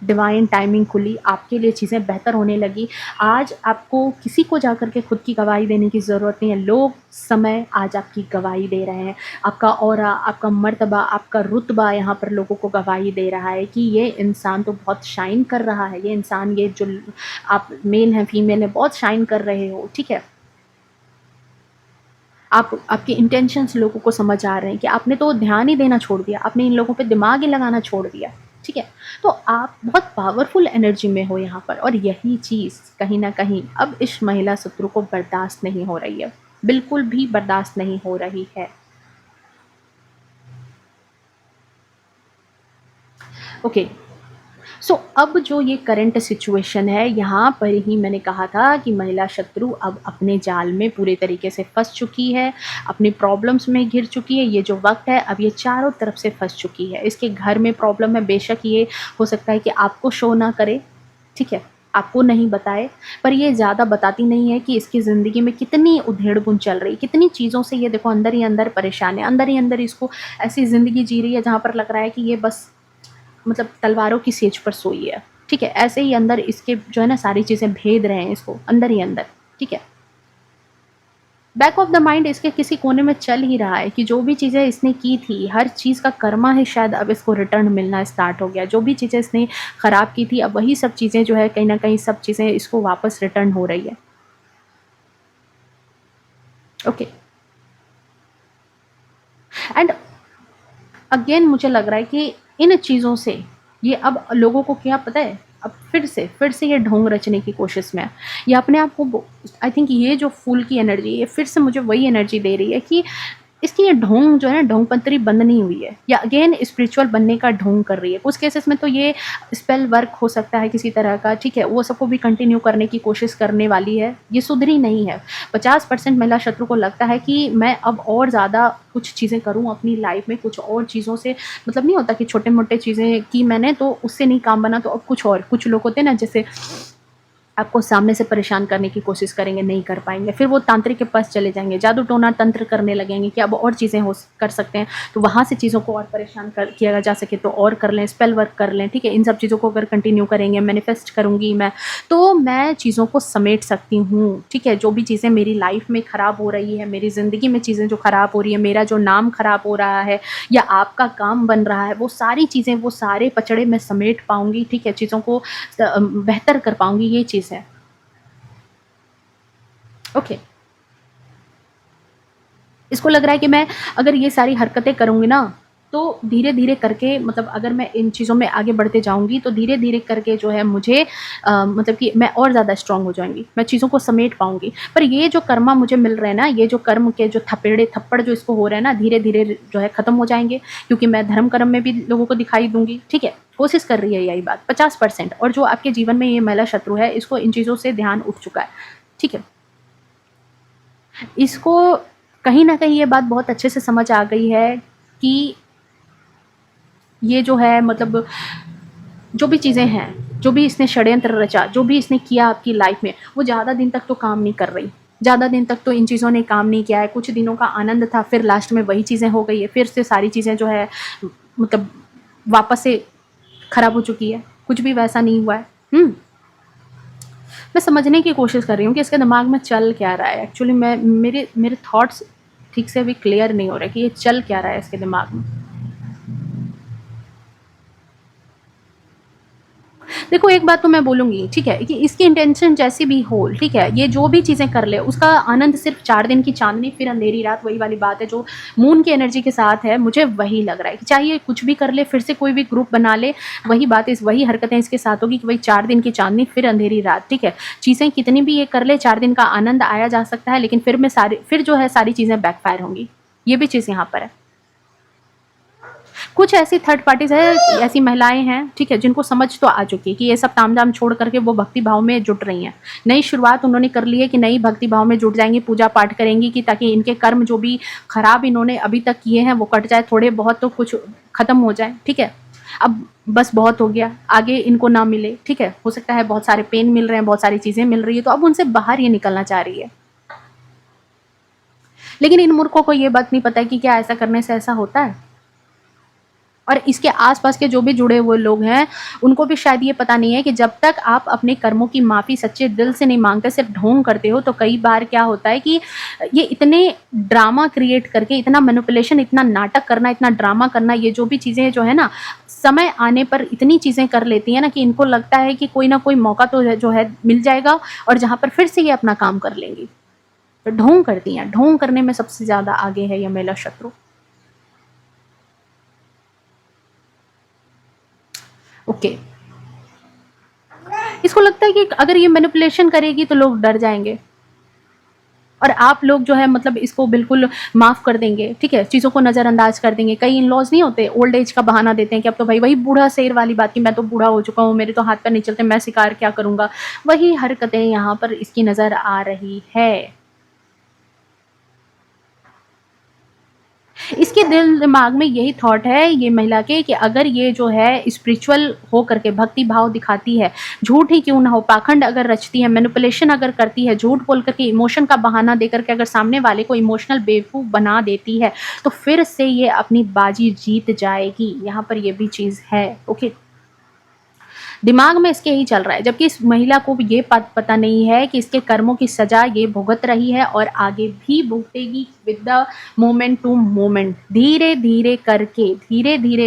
डिवाइन टाइमिंग खुली, आपके लिए चीज़ें बेहतर होने लगी। आज आपको किसी को जाकर के खुद की गवाही देने की ज़रूरत नहीं है। लोग, समय आज आपकी गवाही दे रहे हैं। आपका ऑरा, आपका मर्तबा, आपका रुतबा यहाँ पर लोगों को गवाही दे रहा है कि ये इंसान तो बहुत शाइन कर रहा है। ये इंसान, ये जो आप मेल हैं, फीमेल हैं, बहुत शाइन कर रहे हो, ठीक है? आपके इंटेंशंस लोगों को समझ आ रहे हैं कि आपने तो ध्यान ही देना छोड़ दिया, आपने इन लोगों पे दिमाग ही लगाना छोड़ दिया, ठीक है? तो आप बहुत पावरफुल एनर्जी में हो यहाँ पर, और यही चीज़ कहीं न कहीं अब इस महिला शत्रु को बर्दाश्त नहीं हो रही है, बिल्कुल भी बर्दाश्त नहीं हो रही है। ओके। सो अब जो ये करंट सिचुएशन है, यहाँ पर ही मैंने कहा था कि महिला शत्रु अब अपने जाल में पूरे तरीके से फँस चुकी है, अपनी प्रॉब्लम्स में घिर चुकी है। ये जो वक़्त है, अब ये चारों तरफ से फँस चुकी है। इसके घर में प्रॉब्लम है, बेशक ये हो सकता है कि आपको शो ना करे, ठीक है? आपको नहीं बताए, पर ये ज़्यादा बताती नहीं है कि इसकी ज़िंदगी में कितनी उधेड़-बुन चल रही है, कितनी चीज़ों से ये देखो अंदर ही अंदर परेशान है, अंदर ही अंदर इसको ऐसी ज़िंदगी जी रही है जहाँ पर लग रहा है कि ये बस मतलब तलवारों की सेज पर सोई है, ठीक है? ऐसे ही अंदर इसके जो है ना सारी चीज़ें भेद रहे हैं इसको, अंदर ही अंदर, ठीक है? बैक ऑफ द माइंड इसके किसी कोने में चल ही रहा है कि जो भी चीज़ें इसने की थी, हर चीज़ का कर्मा है, शायद अब इसको रिटर्न मिलना स्टार्ट हो गया। जो भी चीज़ें इसने खराब की थी, अब वही सब चीज़ें जो है कहीं न कहीं सब चीज़ें इसको वापस रिटर्न हो रही है। ओके। एंड अगेन मुझे लग रहा है कि इन चीज़ों से ये अब लोगों को क्या पता है, अब फिर से ये ढोंग रचने की कोशिश में है। ये अपने आप को आई थिंक ये जो फूल की एनर्जी, ये फिर से मुझे वही एनर्जी दे रही है कि इसकी ये ढोंग जो है ना, ढोंग पंतरी बंद नहीं हुई है, या अगेन स्पिरिचुअल बनने का ढोंग कर रही है। कुछ केसेस में तो ये स्पेल वर्क हो सकता है किसी तरह का, ठीक है? वो सबको भी कंटिन्यू करने की कोशिश करने वाली है, ये सुधरी नहीं है। 50% महिला शत्रु को लगता है कि मैं अब और ज़्यादा कुछ चीज़ें करूँ अपनी लाइफ में, कुछ और चीज़ों से मतलब नहीं होता कि छोटे-मोटे चीज़ें की मैंने तो उससे नहीं काम बना, तो अब कुछ और। कुछ लोग होते हैं ना, जैसे आपको सामने से परेशान करने की कोशिश करेंगे, नहीं कर पाएँगे। फिर वो तांत्रिक के पास चले जाएँगे, जादू-टोना तंत्र करने लगेंगे कि अब और चीज़ें कर सकते हैं। तो वहाँ से चीज़ों को और परेशान किया जा सके तो और कर लें, स्पेल वर्क कर लें, ठीक है? इन सब चीज़ों को अगर कंटिन्यू करेंगे, मैनिफेस्ट करूँगी मैं, तो मैं चीज़ों को समेट सकती हूँ, ठीक है? जो भी चीज़ें मेरी लाइफ़ में ख़राब हो रही है, मेरी ज़िंदगी में चीज़ें जो ख़राब हो रही है, मेरा जो नाम ख़राब हो रहा है या आपका काम बन रहा है, वो सारी चीज़ें, वो सारे पचड़े मैं समेट पाऊँगी, ठीक है? चीज़ों को बेहतर कर पाऊँगी, ये चीज़ है। ओके। इसको लग रहा है कि मैं अगर ये सारी हरकतें करूँगी ना, तो धीरे-धीरे करके मतलब अगर मैं इन चीज़ों में आगे बढ़ते जाऊँगी, तो धीरे-धीरे करके जो है मुझे मतलब कि मैं और ज़्यादा स्ट्रॉन्ग हो जाऊँगी, मैं चीज़ों को समेट पाऊँगी। पर ये जो कर्मा मुझे मिल रहे हैं ना, ये जो कर्म के जो थप्पड़ जो इसको हो रहे हैं ना, धीरे-धीरे जो है ख़त्म हो जाएँगे, क्योंकि मैं धर्म कर्म में भी लोगों को दिखाई दूँगी, ठीक है? कोशिश कर रही है यही बात 50%। और जो आपके जीवन में ये महिला शत्रु है, इसको इन चीज़ों से ध्यान उठ चुका है, ठीक है? इसको कहीं न कहीं ये बात बहुत अच्छे से समझ आ गई है कि ये जो है मतलब जो भी चीज़ें हैं, जो भी इसने षड्यंत्र रचा, जो भी इसने किया आपकी लाइफ़ में, वो ज़्यादा दिन तक तो काम नहीं कर रही। ज़्यादा दिन तक तो इन चीज़ों ने काम नहीं किया है, कुछ दिनों का आनंद था, फिर लास्ट में वही चीज़ें हो गई है, फिर से सारी चीज़ें जो है मतलब वापस से खराब हो चुकी है, कुछ भी वैसा नहीं हुआ है। मैं समझने की कोशिश कर रही हूँ कि इसके दिमाग में चल क्या रहा है। एक्चुअली मैं मेरे मेरे थॉट्स ठीक से अभी क्लियर नहीं हो रहे कि ये चल क्या रहा है इसके दिमाग में। देखो एक बात तो मैं बोलूँगी, ठीक है, कि इसकी इंटेंशन जैसी भी हो, ठीक है, ये जो भी चीज़ें कर ले, उसका आनंद सिर्फ़ 4 दिन की चाँदनी फिर अंधेरी रात, वही वाली बात है जो मून की एनर्जी के साथ है। मुझे वही लग रहा है कि चाहे ये कुछ भी कर ले, फिर से कोई भी ग्रुप बना ले, वही बात वही हरकतें इसके साथ होगी कि वही 4 दिन की चाँदनी फिर अंधेरी रात, ठीक है। चीज़ें कितनी भी ये कर ले, 4 दिन का आनंद आया जा सकता है, लेकिन फिर जो है सारी चीज़ें बैकफ़ायर होंगी। ये भी चीज़ यहाँ पर है। कुछ ऐसी थर्ड पार्टीज है, ऐसी महिलाएं हैं, ठीक है, जिनको समझ तो आ चुकी है कि ये सब तामझाम छोड़ करके वो भक्ति भाव में जुट रही हैं। नई शुरुआत उन्होंने कर ली है कि नई भक्ति भाव में जुट जाएंगी, पूजा पाठ करेंगी कि ताकि इनके कर्म जो भी खराब इन्होंने अभी तक किए हैं वो कट जाए, थोड़े बहुत तो कुछ खत्म हो जाए, ठीक है। अब बस बहुत हो गया, आगे इनको ना मिले, ठीक है। हो सकता है बहुत सारे पेन मिल रहे हैं, बहुत सारी चीजें मिल रही है, तो अब उनसे बाहर ये निकलना चाह रही है। लेकिन इन मूर्खों को ये बात नहीं पता है कि क्या ऐसा करने से ऐसा होता है। और इसके आसपास के जो भी जुड़े हुए लोग हैं उनको भी शायद ये पता नहीं है कि जब तक आप अपने कर्मों की माफ़ी सच्चे दिल से नहीं मांगते, सिर्फ ढोंग करते हो, तो कई बार क्या होता है कि ये इतने ड्रामा क्रिएट करके, इतना मैनिपुलेशन, इतना नाटक करना, इतना ड्रामा करना, ये जो भी चीज़ें जो है ना, समय आने पर इतनी चीज़ें कर लेती हैं ना कि इनको लगता है कि कोई ना कोई मौका तो जो है मिल जाएगा और जहाँ पर फिर से ये अपना काम कर लेंगी। तो ढोंग करती हैं, ढोंग करने में सबसे ज़्यादा आगे है ये महिला शत्रु। ओके, इसको लगता है कि अगर ये मैनिपुलेशन करेगी तो लोग डर जाएंगे और आप लोग जो है मतलब इसको बिल्कुल माफ़ कर देंगे, ठीक है, चीज़ों को नज़रअंदाज कर देंगे। कई इन लॉज नहीं होते, ओल्ड एज का बहाना देते हैं कि अब तो भाई वही बूढ़ा शेर वाली बात कि मैं तो बूढ़ा हो चुका हूँ, मेरे तो हाथ पैर नहीं चलते, मैं शिकार क्या करूँगा। वही हरकतें यहाँ पर इसकी नज़र आ रही है। इसके दिल दिमाग में यही थॉट है ये महिला के कि अगर ये जो है स्पिरिचुअल हो करके भक्ति भाव दिखाती है, झूठ ही क्यों ना हो, पाखंड अगर रचती है, मैनिपुलेशन अगर करती है, झूठ बोल करके इमोशन का बहाना देकर के अगर सामने वाले को इमोशनल बेवकूफ़ बना देती है, तो फिर से ये अपनी बाजी जीत जाएगी। यहाँ पर ये भी चीज़ है। ओके, दिमाग में इसके ही चल रहा है, जबकि इस महिला को ये पता नहीं है कि इसके कर्मों की सजा ये भुगत रही है और आगे भी भुगतेगी with the moment to moment. धीरे धीरे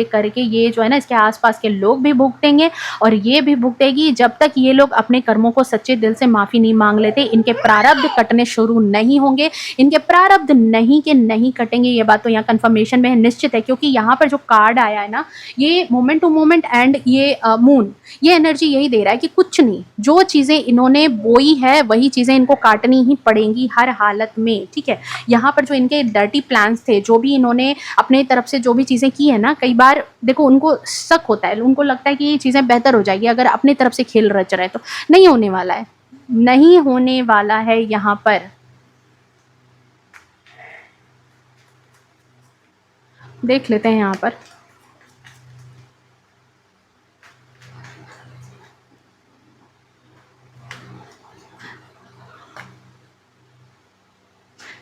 करके ये जो है ना, इसके आसपास के लोग भी भुगतेंगे और ये भी भुगतेगी जब तक ये लोग अपने कर्मों को सच्चे दिल से माफ़ी नहीं मांग लेते। इनके प्रारब्ध कटने शुरू नहीं होंगे, इनके प्रारब्ध नहीं के नहीं कटेंगे, ये बात तो यहाँ कन्फर्मेशन में है, निश्चित है। क्योंकि यहाँ पर जो कार्ड आया है ना, ये मोमेंट टू मोमेंट एंड ये मून, ये एनर्जी यही दे रहा है कि कुछ नहीं, जो चीज़ें इन्होंने बोई है वही चीज़ें इनको काटनी ही पड़ेंगी हर हालत में, ठीक है। यहाँ पर जो इनके डर्टी प्लान्स थे, जो भी इन्होंने अपने तरफ से जो भी चीज़ें की है ना, कई बार देखो उनको शक होता है, उनको लगता है कि ये चीज़ें बेहतर हो जाएगी अगर अपनी तरफ से खेल रच रहे, तो नहीं होने वाला है, नहीं होने वाला है। यहाँ पर देख लेते हैं यहाँ पर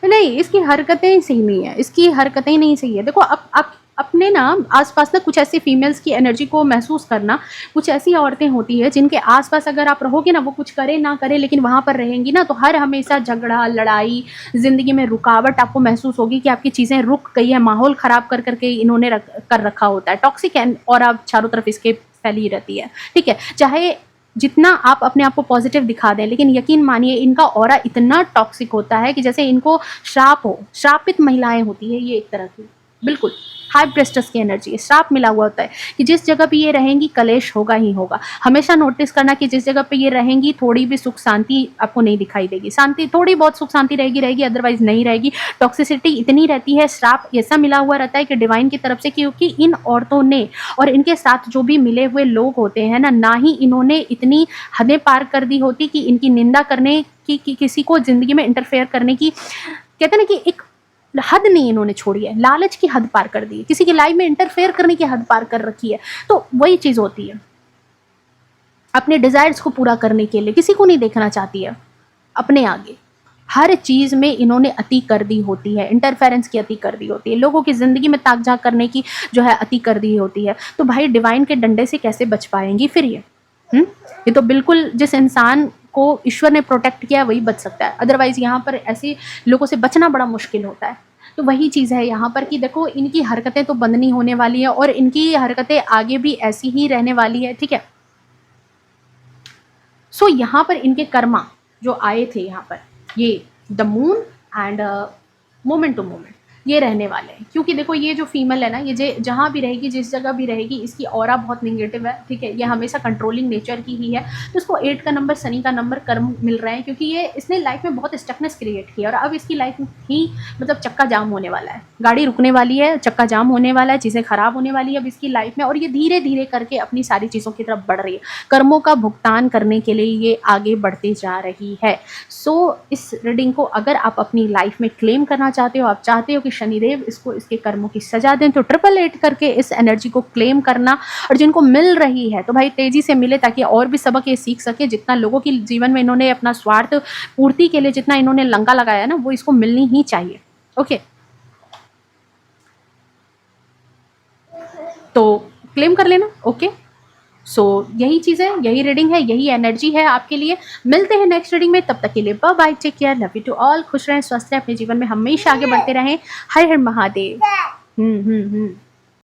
नहीं, इसकी हरकतें सही नहीं है, इसकी हरकतें नहीं सही है। देखो आप अपने ना आसपास ना कुछ ऐसी फीमेल्स की एनर्जी को महसूस करना, कुछ ऐसी औरतें होती है जिनके आसपास अगर आप रहोगे ना, वो कुछ करे ना करे लेकिन वहाँ पर रहेंगी ना, तो हर हमेशा झगड़ा लड़ाई, ज़िंदगी में रुकावट आपको महसूस होगी कि आपकी चीज़ें रुक गई है, माहौल ख़राब कर करके इन्होंने कर रखा होता है, टॉक्सिक और आप चारों तरफ इसके फैली रहती है, ठीक है। चाहे जितना आप अपने आप को पॉजिटिव दिखा दें, लेकिन यकीन मानिए इनका ऑरा इतना टॉक्सिक होता है कि जैसे इनको श्राप हो, श्रापित महिलाएं होती है ये एक तरह की, बिल्कुल हाई प्रेस्टस की एनर्जी है, श्राप मिला हुआ होता है कि जिस जगह पे ये रहेंगी कलेश होगा ही होगा। हमेशा नोटिस करना कि जिस जगह पे ये रहेंगी थोड़ी भी सुख शांति आपको नहीं दिखाई देगी, शांति थोड़ी बहुत सुख शांति रहेगी, अदरवाइज नहीं रहेगी। टॉक्सिसिटी इतनी रहती है, श्राप ऐसा मिला हुआ रहता है कि डिवाइन की तरफ से, क्योंकि इन औरतों ने और इनके साथ जो भी मिले हुए लोग होते हैं ना ही इन्होंने इतनी हदें पार कर दी होती कि इनकी निंदा करने की, किसी को जिंदगी में इंटरफेयर करने की, कहते हैं ना कि एक हद नहीं इन्होंने छोड़ी है, लालच की हद पार कर दी है, किसी की लाइफ में इंटरफेयर करने की हद पार कर रखी है। तो वही चीज होती है, अपने डिजायर्स को पूरा करने के लिए किसी को नहीं देखना चाहती है अपने आगे, हर चीज में इन्होंने अति कर दी होती है, इंटरफेरेंस की अति कर दी होती है, लोगों की जिंदगी में ताक झाक करने की जो है अति कर दी होती है। तो भाई डिवाइन के डंडे से कैसे बच पाएंगी फिर ये तो बिल्कुल जिस इंसान को ईश्वर ने प्रोटेक्ट किया वही बच सकता है, अदरवाइज यहाँ पर ऐसे लोगों से बचना बड़ा मुश्किल होता है। तो वही चीज़ है यहाँ पर कि देखो इनकी हरकतें तो बंद नहीं होने वाली है और इनकी हरकतें आगे भी ऐसी ही रहने वाली है, ठीक है। सो यहाँ पर इनके कर्मा जो आए थे यहाँ पर, ये the moon and moment to moment, ये रहने वाले हैं। क्योंकि देखो ये जो फीमेल है ना, ये जहाँ भी रहेगी, जिस जगह भी रहेगी, इसकी ऑरा बहुत नेगेटिव है, ठीक है, ये हमेशा कंट्रोलिंग नेचर की ही है। तो इसको 8 का नंबर, शनि का नंबर, कर्म मिल रहे हैं, क्योंकि ये इसने लाइफ में बहुत स्टकनेस क्रिएट की है और अब इसकी लाइफ में ही मतलब चक्का जाम होने वाला है, गाड़ी रुकने वाली है, चक्का जाम होने वाला है, चीज़ें खराब होने वाली है अब इसकी लाइफ में, और ये धीरे धीरे करके अपनी सारी चीज़ों की तरफ बढ़ रही है, कर्मों का भुगतान करने के लिए ये आगे बढ़ती जा रही है। सो इस रीडिंग को अगर आप अपनी लाइफ में क्लेम करना चाहते हो, आप चाहते हो कि शनिदेव इसको इसके कर्मों की सजा दें, तो 888 करके इस एनर्जी को क्लेम करना। और जिनको मिल रही है तो भाई तेजी से मिले, ताकि और भी सबक ये सीख सके। जितना लोगों के जीवन में इन्होंने अपना स्वार्थ पूर्ति के लिए जितना इन्होंने लंका लगाया ना, वो इसको मिलनी ही चाहिए। ओके, तो क्लेम कर लेना। ओके, सो यही चीज़ है, यही रीडिंग है, यही एनर्जी है आपके लिए। मिलते हैं नेक्स्ट रीडिंग में, तब तक के लिए bye bye, take care, love you to all. खुश रहें, स्वस्थ रहें, अपने जीवन में हमेशा आगे बढ़ते रहें। हर हर महादेव।